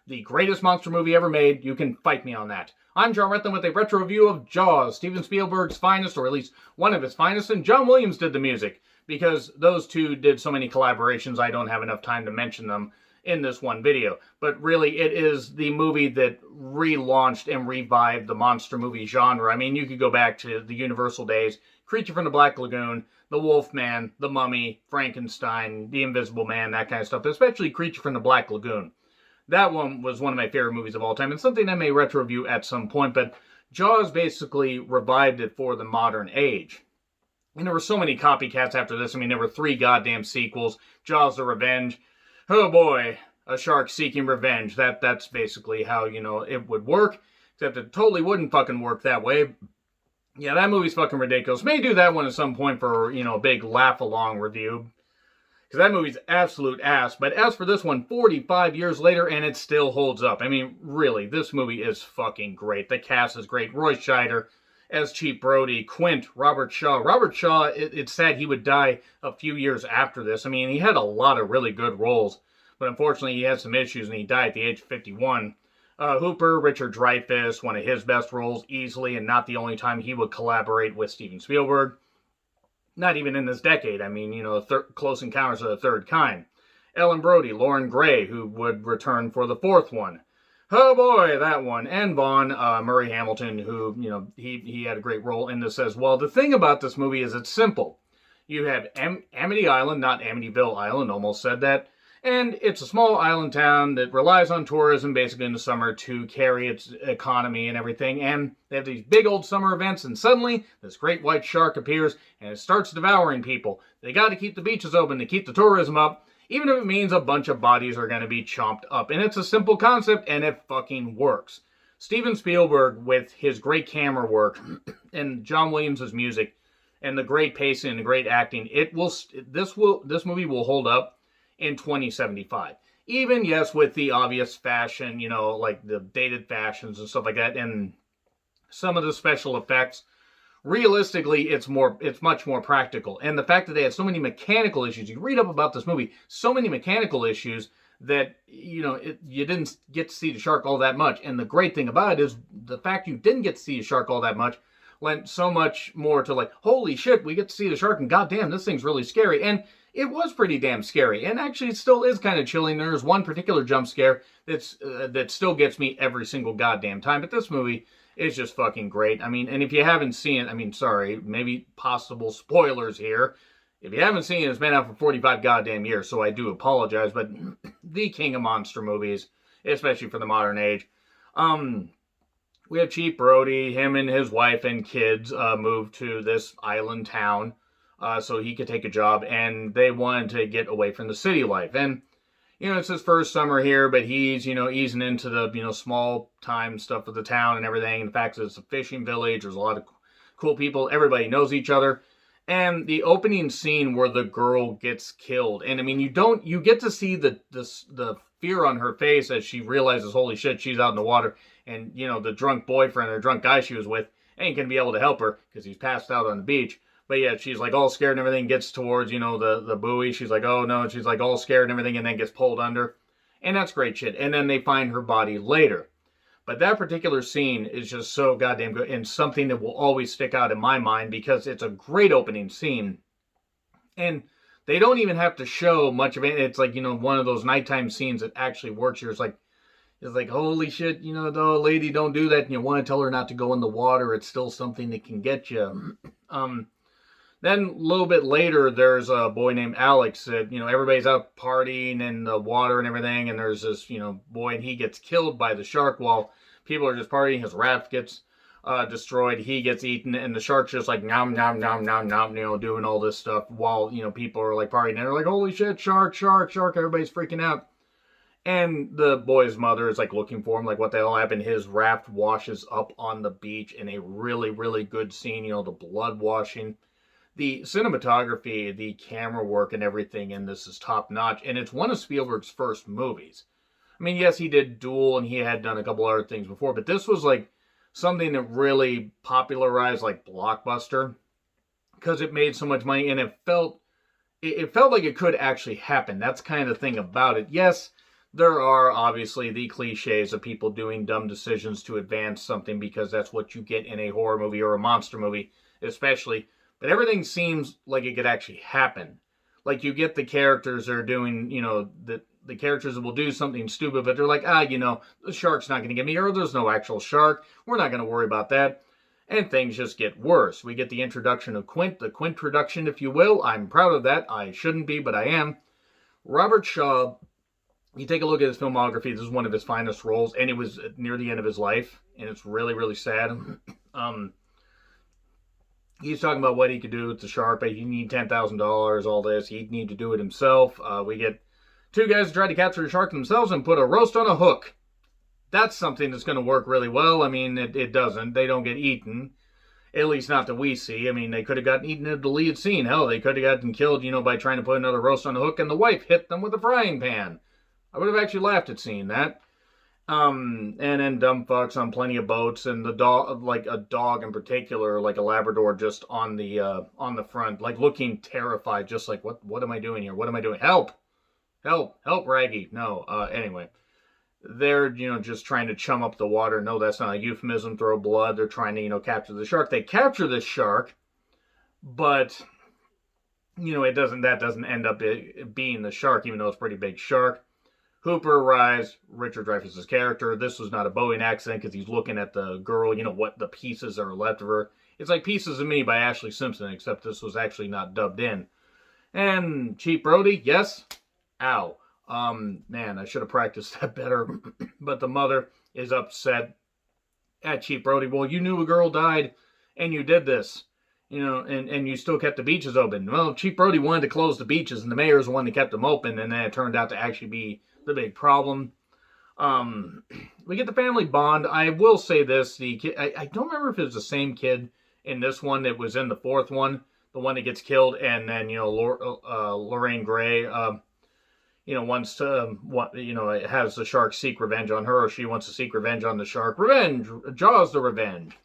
the greatest monster movie ever made. You can fight me on that. I'm John Rethlin with a retro review of Jaws, Steven Spielberg's finest, or at least one of his finest, and John Williams did the music, because those two did so many collaborations I don't have enough time to mention them in this one video. But really, it is the movie that relaunched and revived the monster movie genre. I mean, you could go back to the Universal days, Creature from the Black Lagoon, The Wolfman, The Mummy, Frankenstein, The Invisible Man, that kind of stuff, especially Creature from the Black Lagoon. That one was one of my favorite movies of all time, and something I may retro review at some point, but Jaws basically revived it for the modern age. And there were so many copycats after this. I mean, there were 3 goddamn sequels. Jaws the Revenge. Oh boy, a shark seeking revenge. That's basically how, it would work. Except it totally wouldn't fucking work that way. Yeah, that movie's fucking ridiculous. May do that one at some point for, a big laugh-along review. Because that movie's absolute ass. But as for this one, 45 years later, and it still holds up. I mean, really, this movie is fucking great. The cast is great. Roy Scheider as Chief Brody, Quint, Robert Shaw. Robert Shaw, it's sad he would die a few years after this. I mean, he had a lot of really good roles. But unfortunately, he had some issues, and he died at the age of 51. Hooper, Richard Dreyfuss, one of his best roles easily, and not the only time he would collaborate with Steven Spielberg. Not even in this decade. I mean, Close Encounters of the Third Kind. Ellen Brody, Lauren Gray, who would return for the 4th one. Oh boy, that one. And Vaughn, Murray Hamilton, who, he had a great role in this as well. The thing about this movie is it's simple. You have Amity Island, not Amityville Island, almost said that. And it's a small island town that relies on tourism basically in the summer to carry its economy and everything. And they have these big old summer events, and suddenly this great white shark appears and it starts devouring people. They got to keep the beaches open to keep the tourism up, even if it means a bunch of bodies are going to be chomped up. And it's a simple concept, and it fucking works. Steven Spielberg, with his great camera work and John Williams' music and the great pacing and the great acting, this movie will hold up in 2075. Even, yes, with the obvious fashion, like the dated fashions and stuff like that, and some of the special effects, realistically, it's much more practical. And the fact that they had so many mechanical issues, you read up about this movie, so many mechanical issues that, you didn't get to see the shark all that much. And the great thing about it is the fact you didn't get to see the shark all that much lent so much more to, like, holy shit, we get to see the shark, and goddamn, this thing's really scary. And it was pretty damn scary, and actually it still is kind of chilling. There's one particular jump scare that still gets me every single goddamn time, but this movie is just fucking great. I mean, and if you haven't seen it, sorry, maybe possible spoilers here. If you haven't seen it, it's been out for 45 goddamn years, so I do apologize, but the king of monster movies, especially for the modern age. We have Chief Brody, him and his wife and kids moved to this island town. So he could take a job, and they wanted to get away from the city life. And, it's his first summer here, but he's, easing into the, small time stuff of the town and everything. In fact, it's a fishing village. There's a lot of cool people. Everybody knows each other. And the opening scene where the girl gets killed. And, you get to see the fear on her face as she realizes, holy shit, she's out in the water. And, the drunk boyfriend or drunk guy she was with ain't going to be able to help her because he's passed out on the beach. But yeah, she's like all scared and everything, gets towards, the buoy. She's like, oh no, and she's like all scared and everything, and then gets pulled under. And that's great shit. And then they find her body later. But that particular scene is just so goddamn good, and something that will always stick out in my mind because it's a great opening scene. And they don't even have to show much of it. It's like, one of those nighttime scenes that actually works. It's like, holy shit, the lady, don't do that. And you want to tell her not to go in the water. It's still something that can get you. Then a little bit later, there's a boy named Alex that, everybody's out partying in the water and everything. And there's this, boy, and he gets killed by the shark while people are just partying. His raft gets destroyed. He gets eaten. And the shark's just like, nom, nom, nom, nom, nom, doing all this stuff while, people are like partying. And they're like, holy shit, shark, shark, shark. Everybody's freaking out. And the boy's mother is like looking for him, like what the hell happened. His raft washes up on the beach in a really, really good scene, the blood washing. The cinematography, the camera work and everything in this is top notch. And it's one of Spielberg's first movies. Yes, he did Duel and he had done a couple other things before, but this was like something that really popularized like Blockbuster because it made so much money and it felt like it could actually happen. That's kind of the thing about it. Yes, there are obviously the cliches of people doing dumb decisions to advance something because that's what you get in a horror movie or a monster movie, especially. But everything seems like it could actually happen. Like you get the characters that are doing, the characters that will do something stupid, but they're like, the shark's not going to get me, or there's no actual shark. We're not going to worry about that. And things just get worse. We get the introduction of Quint, the Quint production, if you will. I'm proud of that. I shouldn't be, but I am. Robert Shaw, you take a look at his filmography, this is one of his finest roles, and it was near the end of his life, and it's really, really sad. He's talking about what he could do with the shark, but he'd need $10,000, all this. He'd need to do it himself. We get two guys who try to capture the shark themselves and put a roast on a hook. That's something that's going to work really well. I mean, it doesn't. They don't get eaten. At least not that we see. I mean, they could have gotten eaten in the lead scene. Hell, they could have gotten killed, by trying to put another roast on a hook, and the wife hit them with a frying pan. I would have actually laughed at seeing that. And then dumb fucks on plenty of boats, and the dog, like a dog in particular, like a Labrador, just on the front, like looking terrified, just like, what am I doing here? What am I doing? Help, Raggy. No, anyway, they're just trying to chum up the water. No, that's not a euphemism. Throw blood. They're trying to capture the shark. They capture the shark, but that doesn't end up being the shark, even though it's a pretty big shark. Hooper arrives, Richard Dreyfuss's character. This was not a Boeing accident because he's looking at the girl, what the pieces are left of her. It's like Pieces of Me by Ashley Simpson, except this was actually not dubbed in. And Chief Brody, yes. Ow. Man, I should have practiced that better. But the mother is upset at Chief Brody. Well, you knew a girl died and you did this. And you still kept the beaches open. Well, Chief Brody wanted to close the beaches, and the mayor's the one that kept them open, and then it turned out to actually be the big problem. We get the family bond. I will say this: the kid, I don't remember if it was the same kid in this one that was in the fourth one, the one that gets killed, and then Lorraine Gray, wants to, has the shark seek revenge on her, or she wants to seek revenge on the shark. Revenge, Jaws the Revenge.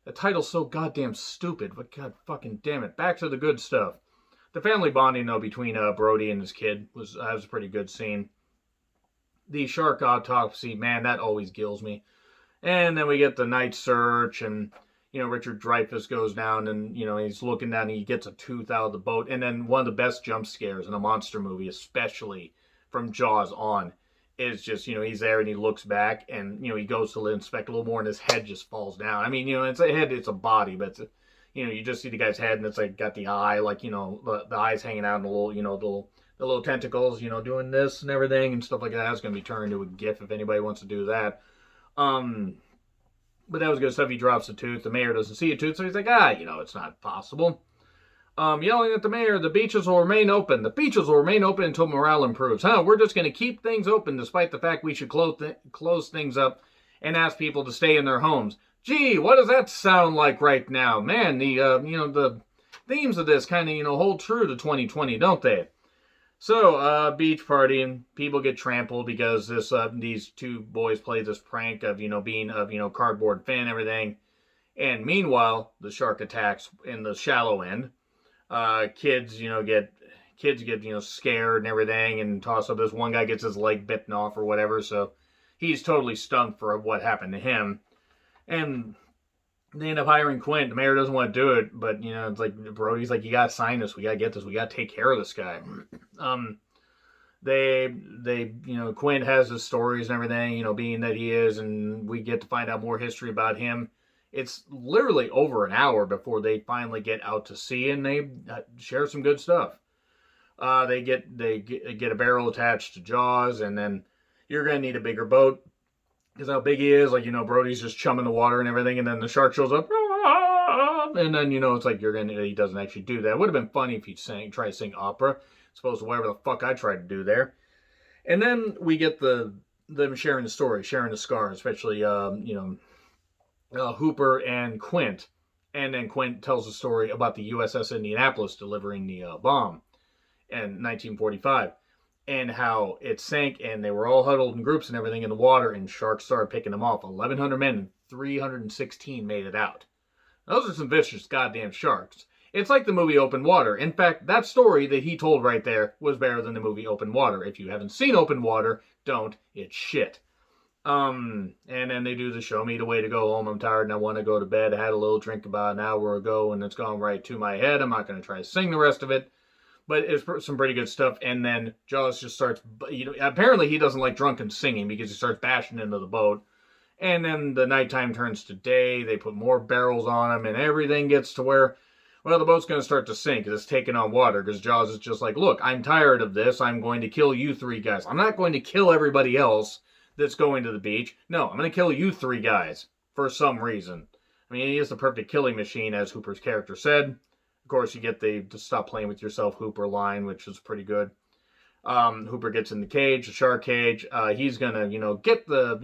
The title's so goddamn stupid, but god fucking damn it. Back to the good stuff. The family bonding, though, between Brody and his kid was a pretty good scene. The shark autopsy, man, that always gills me. And then we get the night search, and, Richard Dreyfuss goes down, and, he's looking down, and he gets a tooth out of the boat. And then one of the best jump scares in a monster movie, especially from Jaws on, is just, he's there and he looks back and, he goes to inspect a little more and his head just falls down. I mean, it's a head, it's a body, but, you just see the guy's head and it's like got the eye, like, the eyes hanging out and the little, the little tentacles, doing this and everything and stuff like that. It's going to be turned into a GIF if anybody wants to do that. But that was good stuff. He drops the tooth. The mayor doesn't see a tooth, so he's like, it's not possible. Yelling at the mayor, the beaches will remain open. The beaches will remain open until morale improves. We're just going to keep things open despite the fact we should close things up and ask people to stay in their homes. Gee, what does that sound like right now? Man, the themes of this kind of, hold true to 2020, don't they? So, beach party, and people get trampled because these two boys play this prank of, being of, cardboard fin and everything. And meanwhile, the shark attacks in the shallow end. Kids get scared and everything and toss up. This one guy gets his leg bitten off or whatever, so he's totally stunned for what happened to him. And they end up hiring Quint. The mayor doesn't want to do it, but it's like Brody's like, you gotta sign this, we gotta get this, we gotta take care of this guy. Quint has his stories and everything, being that he is, and we get to find out more history about him. It's literally over an hour before they finally get out to sea, and they share some good stuff. They get a barrel attached to Jaws, and then you're gonna need a bigger boat because how big he is. Like Brody's just chumming the water and everything, and then the shark shows up, and then it's like he doesn't actually do that. It would have been funny if he tried to sing opera, as opposed to whatever the fuck I tried to do there. And then we get them sharing the story, sharing the scars, especially Hooper and Quint. And then Quint tells a story about the USS Indianapolis delivering the bomb in 1945 and how it sank and they were all huddled in groups and everything in the water and sharks started picking them off. 1,100 men and 316 made it out. Those are some vicious goddamn sharks. It's like the movie Open Water. In fact, that story that he told right there was better than the movie Open Water. If you haven't seen Open Water, don't. It's shit. And then they do the show me the way to go home. I'm tired and I want to go to bed. I had a little drink about an hour ago and it's gone right to my head. I'm not going to try to sing the rest of it. But it's some pretty good stuff. And then Jaws just starts, apparently he doesn't like drunken singing because he starts bashing into the boat. And then the nighttime turns to day. They put more barrels on him and everything gets to where, well, the boat's going to start to sink because it's taking on water. Because Jaws is just like, look, I'm tired of this. I'm going to kill you 3 guys. I'm not going to kill everybody else that's going to the beach. No, I'm going to kill you 3 guys for some reason. I mean, he is the perfect killing machine, as Hooper's character said. Of course, you get the stop playing with yourself Hooper line, which is pretty good. Hooper gets in the cage, the shark cage. He's going to, get the,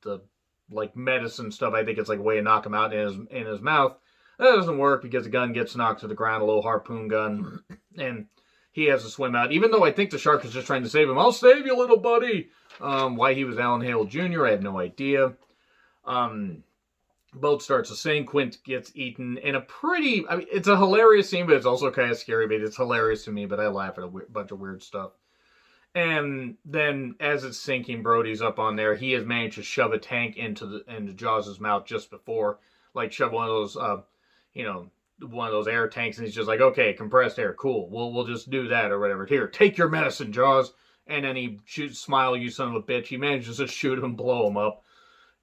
the like medicine stuff. I think it's like a way to knock him out in his mouth. That doesn't work because the gun gets knocked to the ground, a little harpoon gun, and he has to swim out. Even though I think the shark is just trying to save him. I'll save you, little buddy. Why he was Alan Hale Jr., I have no idea. Boat starts to sink. Quint gets eaten in a pretty... I mean, it's a hilarious scene, but it's also kind of scary. But it's hilarious to me, but I laugh at a bunch of weird stuff. And then, as it's sinking, Brody's up on there. He has managed to shove a tank into Jaws' mouth just before. Like, shove one of those, one of those air tanks. And he's just like, okay, compressed air, cool. We'll just do that or whatever. Here, take your medicine, Jaws. And then he shoots, smile, you son of a bitch. He manages to shoot him and blow him up.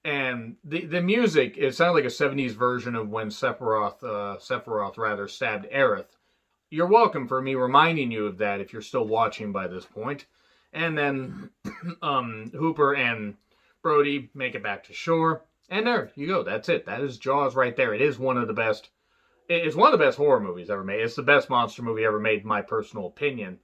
And the music, it sounded like a 70s version of when Sephiroth stabbed Aerith. You're welcome for me reminding you of that if you're still watching by this point. And then Hooper and Brody make it back to shore. And there you go. That's it. That is Jaws right there. It is one of the best. It's one of the best horror movies ever made. It's the best monster movie ever made, in my personal opinion.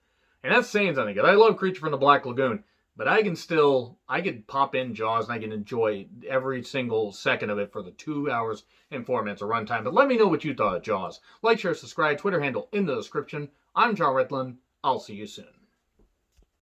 And that's saying something, because I love Creature from the Black Lagoon. But I could pop in Jaws and I can enjoy every single second of it for the 2 hours and 4 minutes of runtime. But let me know what you thought of Jaws. Like, share, subscribe, Twitter handle in the description. I'm John Ritlin. I'll see you soon.